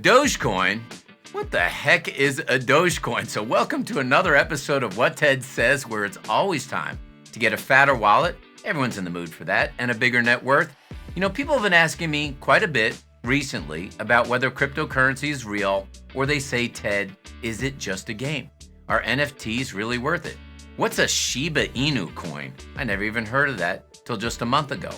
Dogecoin? What the heck is a Dogecoin? So welcome to another episode of What Ted Says, where it's always time to get a fatter wallet. Everyone's in the mood for that, and a bigger net worth. You know, people have been asking me quite a bit recently about whether cryptocurrency is real, or they say, Ted, is it just a game? Are NFTs really worth it? What's a Shiba Inu coin? I never even heard of that till just a month ago.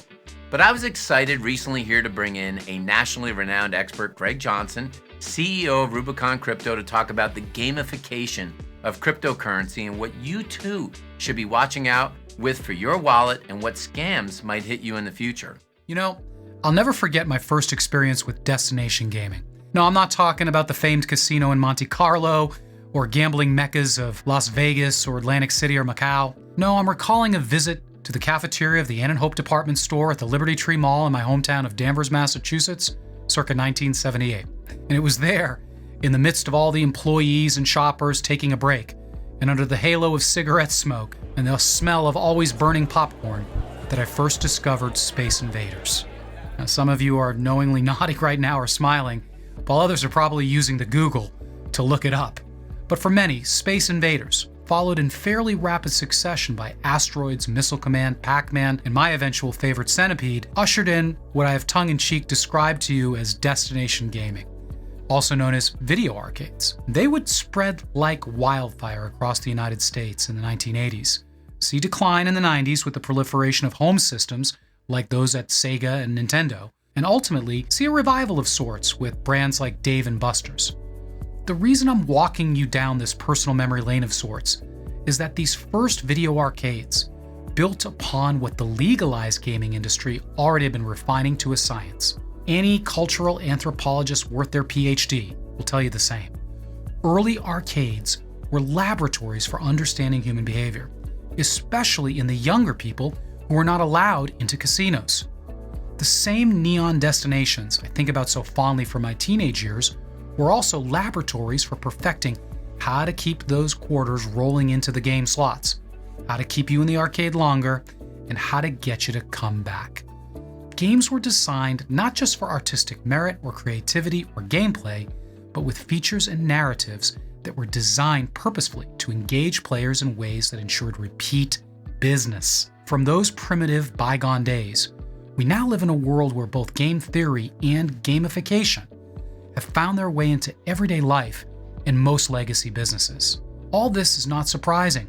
But I was excited recently here to bring in a nationally renowned expert, Greg Johnson, CEO of Rubicon Crypto, to talk about the gamification of cryptocurrency and what you too should be watching out with for your wallet and what scams might hit you in the future. You know, I'll never forget my first experience with destination gaming. No, I'm not talking about the famed casino in Monte Carlo or gambling meccas of Las Vegas or Atlantic City or Macau. No, I'm recalling a visit to the cafeteria of the Ann and Hope department store at the Liberty Tree Mall in my hometown of Danvers, Massachusetts, circa 1978. And it was there, in the midst of all the employees and shoppers taking a break, and under the halo of cigarette smoke and the smell of always burning popcorn, that I first discovered Space Invaders. Now, some of you are knowingly nodding right now or smiling, while others are probably using the Google to look it up. But for many, Space Invaders, followed in fairly rapid succession by Asteroids, Missile Command, Pac-Man, and my eventual favorite Centipede, ushered in what I have tongue-in-cheek described to you as destination gaming, also known as video arcades. They would spread like wildfire across the United States in the 1980s, see decline in the 90s with the proliferation of home systems like those at Sega and Nintendo, and ultimately see a revival of sorts with brands like Dave & Buster's. The reason I'm walking you down this personal memory lane of sorts is that these first video arcades built upon what the legalized gaming industry already had been refining to a science. Any cultural anthropologist worth their PhD will tell you the same. Early arcades were laboratories for understanding human behavior, especially in the younger people who were not allowed into casinos. The same neon destinations I think about so fondly from my teenage years were also laboratories for perfecting how to keep those quarters rolling into the game slots, how to keep you in the arcade longer, and how to get you to come back. Games were designed not just for artistic merit or creativity or gameplay, but with features and narratives that were designed purposefully to engage players in ways that ensured repeat business. From those primitive bygone days, we now live in a world where both game theory and gamification have found their way into everyday life in most legacy businesses. All this is not surprising.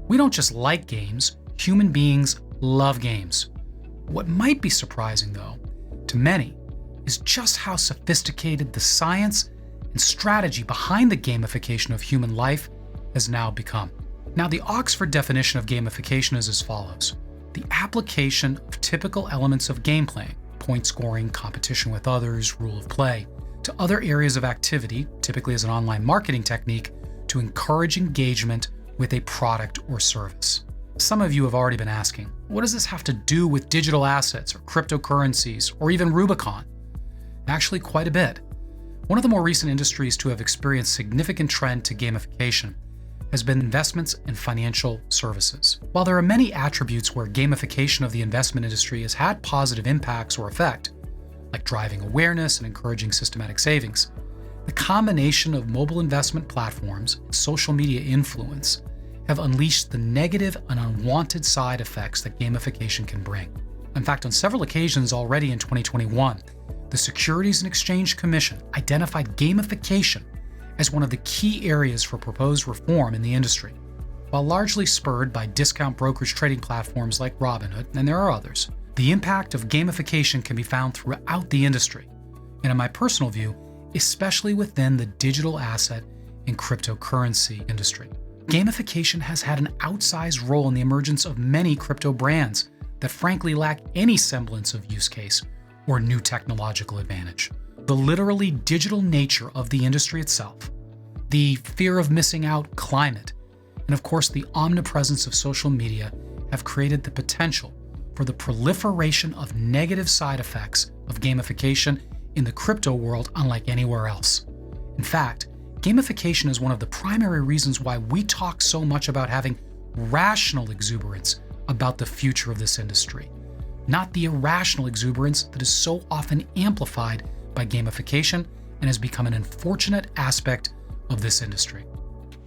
We don't just like games, human beings love games. What might be surprising, though, to many, is just how sophisticated the science and strategy behind the gamification of human life has now become. Now, the Oxford definition of gamification is as follows: the application of typical elements of gameplay, point scoring, competition with others, rule of play, to other areas of activity, typically as an online marketing technique, to encourage engagement with a product or service. Some of you have already been asking, what does this have to do with digital assets or cryptocurrencies or even Rubicon? Actually, quite a bit. One of the more recent industries to have experienced significant trend to gamification has been investments in financial services. While there are many attributes where gamification of the investment industry has had positive impacts or effect, like driving awareness and encouraging systematic savings, the combination of mobile investment platforms and social media influence have unleashed the negative and unwanted side effects that gamification can bring. In fact, on several occasions already in 2021, the Securities and Exchange Commission identified gamification as one of the key areas for proposed reform in the industry. While largely spurred by discount brokerage trading platforms like Robinhood, and there are others, the impact of gamification can be found throughout the industry, and in my personal view, especially within the digital asset and cryptocurrency industry. Gamification has had an outsized role in the emergence of many crypto brands that frankly lack any semblance of use case or new technological advantage. The literally digital nature of the industry itself, the fear of missing out climate, and of course the omnipresence of social media have created the potential for the proliferation of negative side effects of gamification in the crypto world unlike anywhere else. In fact, gamification is one of the primary reasons why we talk so much about having rational exuberance about the future of this industry, not the irrational exuberance that is so often amplified by gamification and has become an unfortunate aspect of this industry.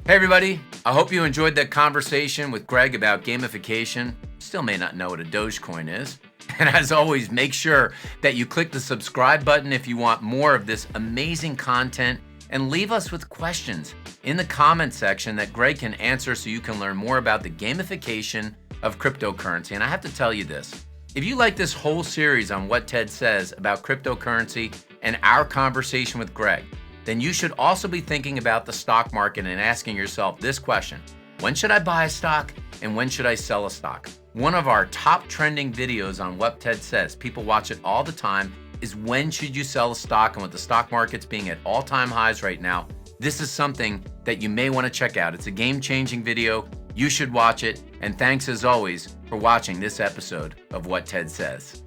Hey everybody, I hope you enjoyed that conversation with Greg about gamification. Still may not know what a Dogecoin is. And as always, make sure that you click the subscribe button if you want more of this amazing content, and leave us with questions in the comment section that Greg can answer so you can learn more about the gamification of cryptocurrency. And I have to tell you this, if you like this whole series on What Ted Says about cryptocurrency and our conversation with Greg, then you should also be thinking about the stock market and asking yourself this question: when should I buy a stock and when should I sell a stock? One of our top trending videos on What Ted Says, people watch it all the time, is when should you sell a stock. And with the stock markets being at all-time highs right now, this is something that you may want to check out. It's a game-changing video. You should watch it. And thanks as always for watching this episode of What Ted Says.